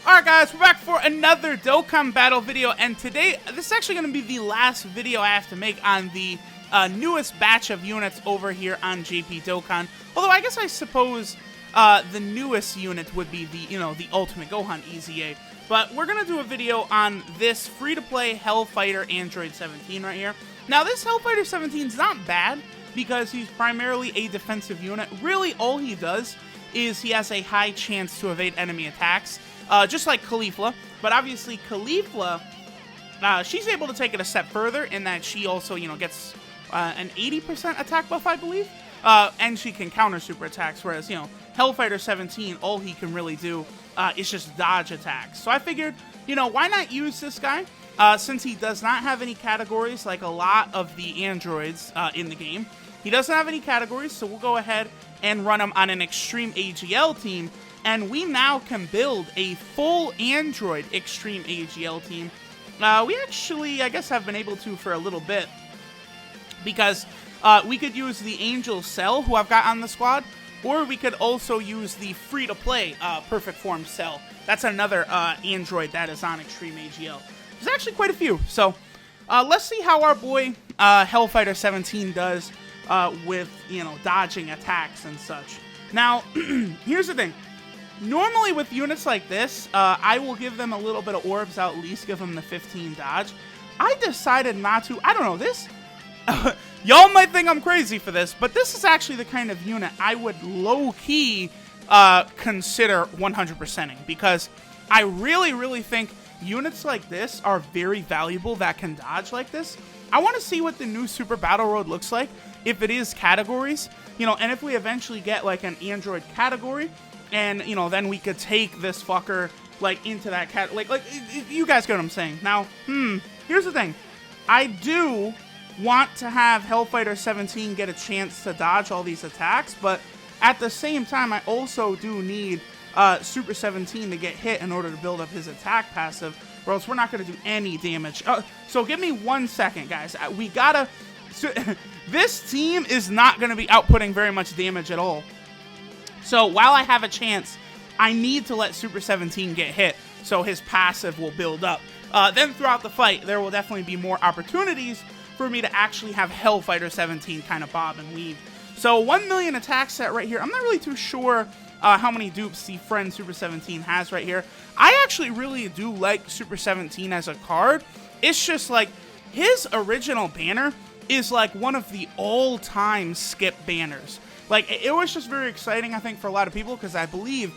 Alright guys, we're back for another Dokkan battle video, and today, this is actually going to be the last video I have to make on the newest batch of units over here on JP Dokkan. Although I guess I suppose the newest unit would be the, the Ultimate Gohan EZA. But we're going to do a video on this free-to-play Hellfighter Android 17 right here. Now this Hellfighter 17 is not bad, because he's primarily a defensive unit. Really, all he does is he has a high chance to evade enemy attacks. Just like Caulifla, but obviously Caulifla, she's able to take it a step further in that she also, gets an 80% attack buff, I believe, and she can counter super attacks, whereas, Hellfighter 17, all he can really do is just dodge attacks. So I figured, why not use this guy, since he does not have any categories like a lot of the androids in the game. He doesn't have any categories, so we'll go ahead and run him on an Extreme AGL team. And we now can build a full Android Extreme AGL team. We actually, I guess, have been able to for a little bit. Because we could use the Angel Cell, who I've got on the squad. Or we could also use the free-to-play Perfect Form Cell. That's another Android that is on Extreme AGL. There's actually quite a few. So, let's see how our boy Hellfighter 17 does with, dodging attacks and such. Now, here's the thing. Normally with units like this, I will give them a little bit of orbs. I'll at least give them the 15 dodge. I decided not to. I don't know, this... Y'all might think I'm crazy for this, but this is actually the kind of unit I would low-key consider 100%ing. Because I really, really think units like this are very valuable that can dodge like this. I want to see what the new Super Battle Road looks like, if it is categories. And if we eventually get like an Android category... And, then we could take this fucker, like, into that cat... Like, you guys get what I'm saying. Now, here's the thing. I do want to have Hellfighter 17 get a chance to dodge all these attacks, but at the same time, I also do need Super 17 to get hit in order to build up his attack passive, or else we're not going to do any damage. So give me 1 second, guys. We gotta... So, this team is not going to be outputting very much damage at all. So, while I have a chance, I need to let Super 17 get hit, so his passive will build up. Then, throughout the fight, there will definitely be more opportunities for me to actually have Hellfighter 17 kind of bob and weave. So, 1 million attack set right here. I'm not really too sure how many dupes the friend Super 17 has right here. I actually really do like Super 17 as a card. It's just like, his original banner is like one of the all-time skip banners. Like, it was just very exciting, I think, for a lot of people, because I believe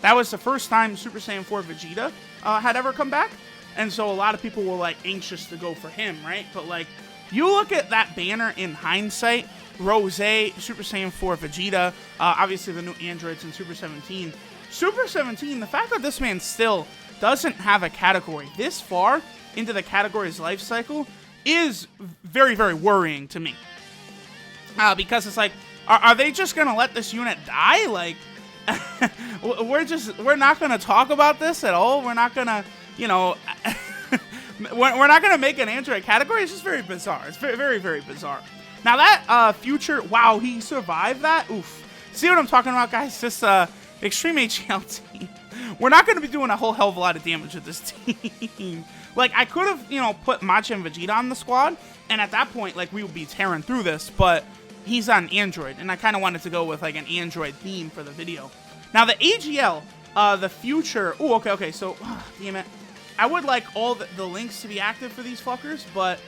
that was the first time Super Saiyan 4 Vegeta had ever come back, and so a lot of people were, like, anxious to go for him, right? But, like, you look at that banner in hindsight, Rose, Super Saiyan 4 Vegeta, obviously the new androids in Super 17. Super 17, the fact that this man still doesn't have a category this far into the category's life cycle is very, very worrying to me. Because it's like, are they just gonna let this unit die? Like, we're not gonna talk about this at all. We're not gonna, we're not gonna make an Android category. It's just very bizarre. It's very, very, very bizarre. Now that future, wow, he survived that. Oof. See what I'm talking about, guys? This Extreme AGL team. We're not gonna be doing a whole hell of a lot of damage with this team. Like, I could have, put Macha and Vegeta on the squad, and at that point, like, we would be tearing through this, but he's on Android, and I kind of wanted to go with, like, an Android theme for the video. Now, the AGL, the future... Oh, okay, so... damn it. I would like all the links to be active for these fuckers, but...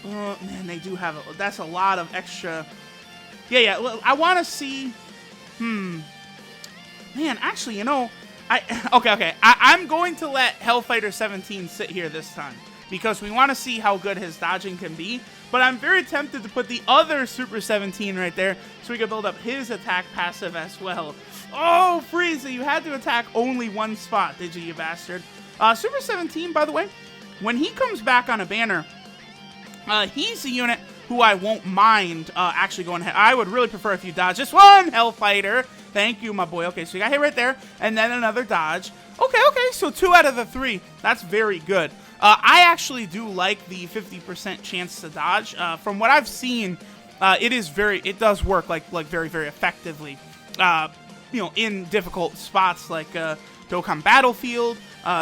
man, they do have... That's a lot of extra... Yeah, I want to see... Man, actually, Okay. I'm going to let Hellfighter 17 sit here this time, because we want to see how good his dodging can be. But I'm very tempted to put the other Super 17 right there, so we can build up his attack passive as well. Oh, Frieza, you had to attack only one spot, did you bastard? Super 17, by the way, when he comes back on a banner, he's a unit who I won't mind actually going ahead. I would really prefer if you dodge just one Hellfighter. Thank you, my boy. Okay, so you got hit right there, and then another dodge. Okay, so 2 out of the 3. That's very good. I actually do like the 50% chance to dodge. From what I've seen, it does work like very, very effectively. in difficult spots like Dokkan Battlefield,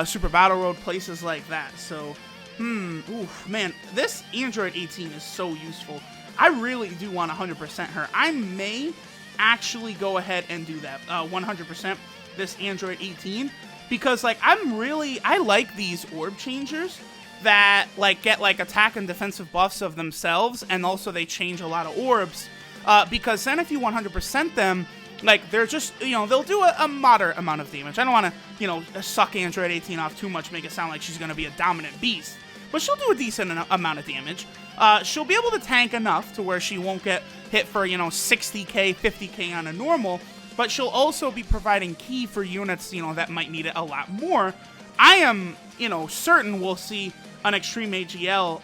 Super Battle Road, places like that. So, oof, man, this Android 18 is so useful. I really do want 100% her. I may actually go ahead and do that 100% this Android 18 because like I like these orb changers that like get like attack and defensive buffs of themselves, and also they change a lot of orbs because then if you 100% them, like they're just they'll do a moderate amount of damage. I don't want to suck Android 18 off too much, make it sound like she's going to be a dominant beast, but she'll do a decent amount of damage. She'll be able to tank enough to where she won't get hit for, 60k, 50k on a normal, but she'll also be providing ki for units, that might need it a lot more. I am, certain we'll see an Extreme AGL,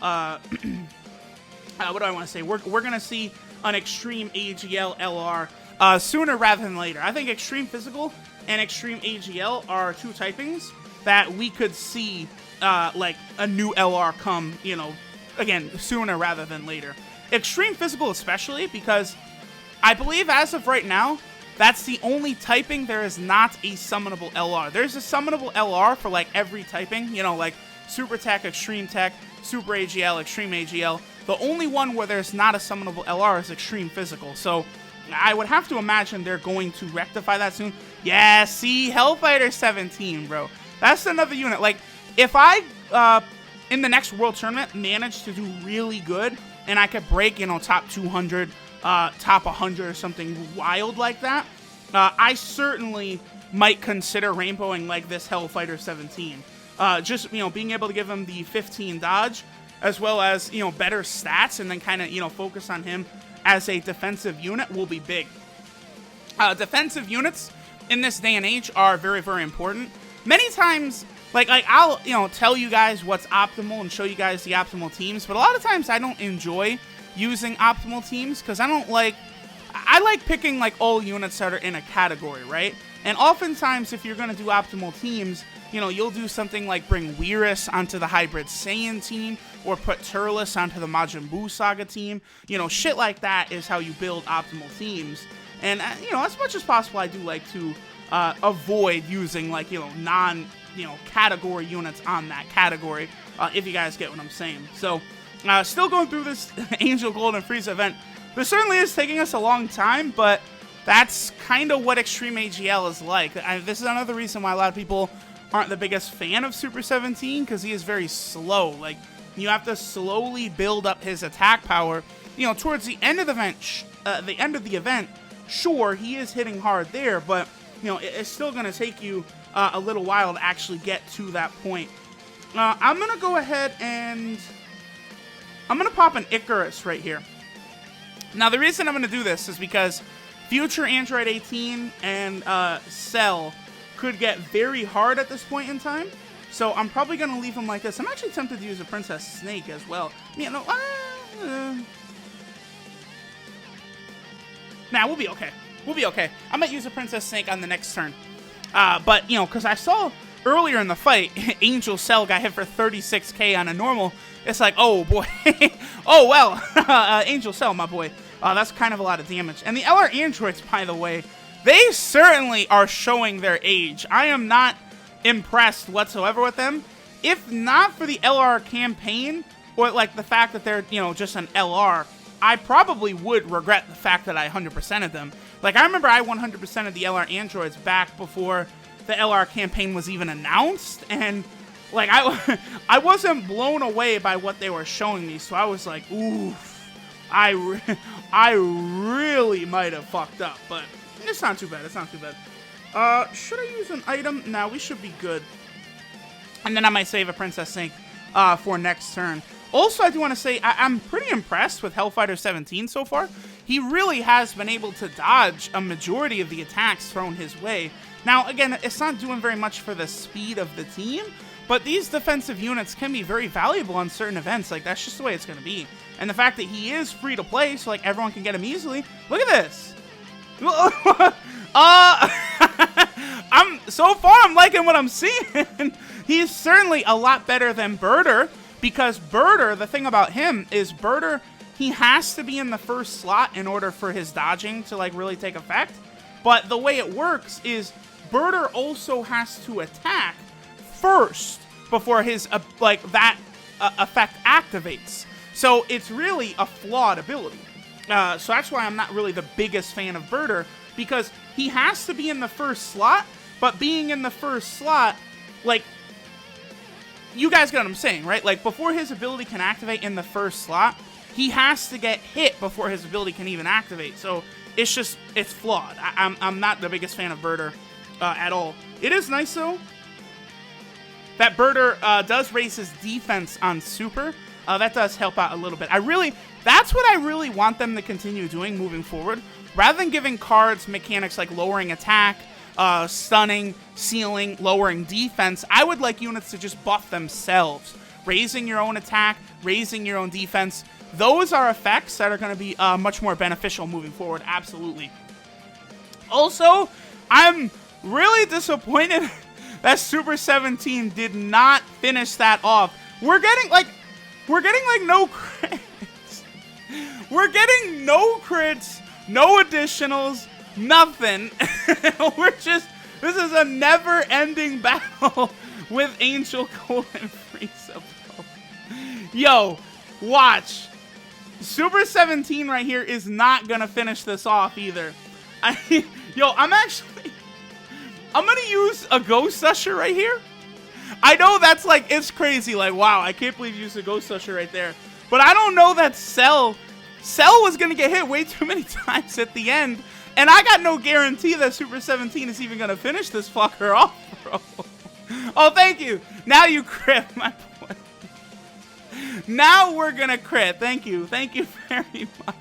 what do I want to say? We're going to see an Extreme AGL LR sooner rather than later. I think Extreme Physical and Extreme AGL are two typings that we could see, like, a new LR come, again, sooner rather than later. Extreme Physical especially, because I believe as of right now, that's the only typing there is not a summonable LR. There's a summonable LR for like every typing, like Super Tech, Extreme Tech, Super AGL, Extreme AGL. The only one where there's not a summonable LR is Extreme Physical. So I would have to imagine they're going to rectify that soon. Yeah, see, Hellfighter 17, bro. That's another unit. Like, if I, in the next World Tournament, manage to do really good, and I could break, top 200, top 100 or something wild like that, I certainly might consider rainbowing like this Hellfighter 17. Just, being able to give him the 15 dodge, as well as, better stats, and then kind of, focus on him as a defensive unit will be big. Defensive units in this day and age are very, very important. Many times, like I'll, tell you guys what's optimal and show you guys the optimal teams, but a lot of times I don't enjoy using optimal teams because I like picking like all units that are in a category, right? And oftentimes if you're going to do optimal teams, you'll do something like bring Weirus onto the Hybrid Saiyan team, or put Turles onto the Majin Buu Saga team. Shit like that is how you build optimal teams. And, as much as possible, I do like to avoid using like, category units on that category, if you guys get what I'm saying. So, still going through this Angel Gold and Frieza event. This certainly is taking us a long time, but that's kind of what Extreme AGL is like. This is another reason why a lot of people aren't the biggest fan of Super 17, because he is very slow. Like, you have to slowly build up his attack power. Towards the end of the event, sure, he is hitting hard there, but, it's still going to take you a little while to actually get to that point. I'm going to go ahead and I'm going to pop an Icarus right here. Now, the reason I'm going to do this is because future Android 18 and Cell could get very hard at this point in time. So I'm probably going to leave him like this. I'm actually tempted to use a Princess Snake as well. Nah, we'll be okay. We'll be okay. I might use a Princess Snake on the next turn. But, because I saw earlier in the fight, Angel Cell got hit for 36k on a normal. It's like, oh, boy. Oh, well. Angel Cell, my boy. That's kind of a lot of damage. And the LR Androids, by the way, they certainly are showing their age. I am not impressed whatsoever with them. If not for the LR campaign, or like the fact that they're, just an LR, I probably would regret the fact that I 100%ed them. Like, I remember I 100%ed the LR Androids back before the LR campaign was even announced, and like I wasn't blown away by what they were showing me, so I was like, oof, I really might have fucked up, but it's not too bad. It's not too bad. Should I use an item? No, we should be good. And then I might save a Princess Snake for next turn. Also, I do want to say I'm pretty impressed with Hellfighter 17 so far. He really has been able to dodge a majority of the attacks thrown his way. Now, again, it's not doing very much for the speed of the team, but these defensive units can be very valuable on certain events. Like, that's just the way it's going to be. And the fact that he is free to play, so like everyone can get him easily. Look at this. So far I'm liking what I'm seeing. He's certainly a lot better than Birder, because Birder, the thing about him is Birder, he has to be in the first slot in order for his dodging to like really take effect. But the way it works is Birder also has to attack first before his effect activates. So it's really a flawed ability. So that's why I'm not really the biggest fan of Birder, because he has to be in the first slot, but being in the first slot, like, you guys get what I'm saying, right? Like, before his ability can activate in the first slot, he has to get hit before his ability can even activate. So it's just, it's flawed. I'm not the biggest fan of Birder at all. It is nice, though, that Birder does raise his defense on Super. That does help out a little bit. That's what I really want them to continue doing moving forward. Rather than giving cards mechanics like lowering attack, stunning, sealing, lowering defense, I would like units to just buff themselves. Raising your own attack, raising your own defense. Those are effects that are going to be much more beneficial moving forward, absolutely. Also, I'm really disappointed that Super 17 did not finish that off. We're getting like no crits. We're getting no crits, no additionals, nothing. This is a never-ending battle with Angel Gold and Frieza, bro. Yo, watch. Super 17 right here is not gonna finish this off either. I'm gonna use a Ghost Usher right here. I know that's like, it's crazy. Like, wow, I can't believe you used a Ghost Usher right there. But I don't know that Cell was gonna get hit way too many times at the end. And I got no guarantee that Super 17 is even gonna finish this fucker off, bro. Oh, thank you. Now you crit, my boy. Now we're gonna crit. Thank you. Thank you very much.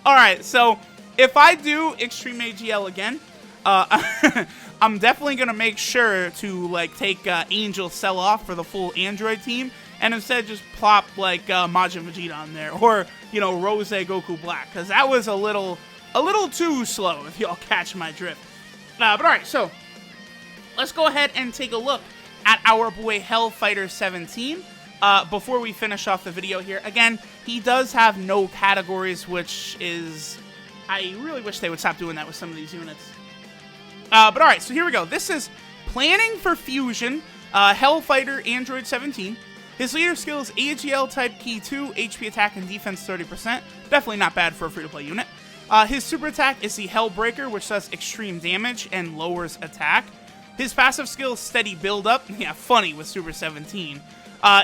Alright, so if I do Extreme AGL again, I'm definitely gonna make sure to like take Angel Cell off for the full Android team, and instead just plop like Majin Vegeta on there, or you know, Rose Goku Black, because that was a little too slow, if y'all catch my drift. But alright, so let's go ahead and take a look at our boy Hellfighter 17 before we finish off the video here. Again, he does have no categories, which is, I really wish they would stop doing that with some of these units. But alright, so here we go. This is Planning for Fusion, Hellfighter Android 17. His leader skill is AGL type key 2, HP attack and defense 30%. Definitely not bad for a free-to-play unit. His super attack is the Hellbreaker, which does extreme damage and lowers attack. His passive skill is Steady Build-Up, yeah, funny with Super 17,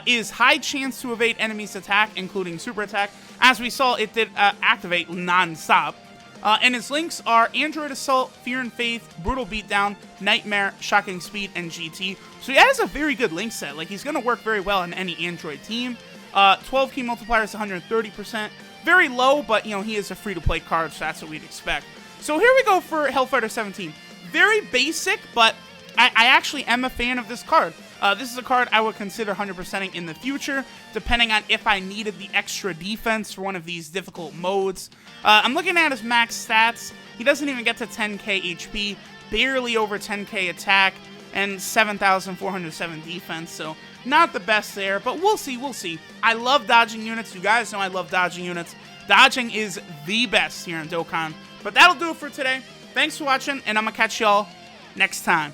is high chance to evade enemies' attack, including super attack. As we saw, it did activate non-stop. And his links are Android Assault, Fear and Faith, Brutal Beatdown, Nightmare, Shocking Speed, and GT. So he has a very good link set. Like, he's going to work very well in any Android team. 12 key multiplier is 130%. Very low, but, you know, he is a free-to-play card, so that's what we'd expect. So here we go for Hellfighter 17. Very basic, but I actually am a fan of this card. This is a card I would consider 100%ing in the future, depending on if I needed the extra defense for one of these difficult modes. I'm looking at his max stats. He doesn't even get to 10k HP, barely over 10k attack, and 7,407 defense, so not the best there, but we'll see, we'll see. I love dodging units. You guys know I love dodging units. Dodging is the best here in Dokkan. But that'll do it for today. Thanks for watching, and I'm going to catch y'all next time.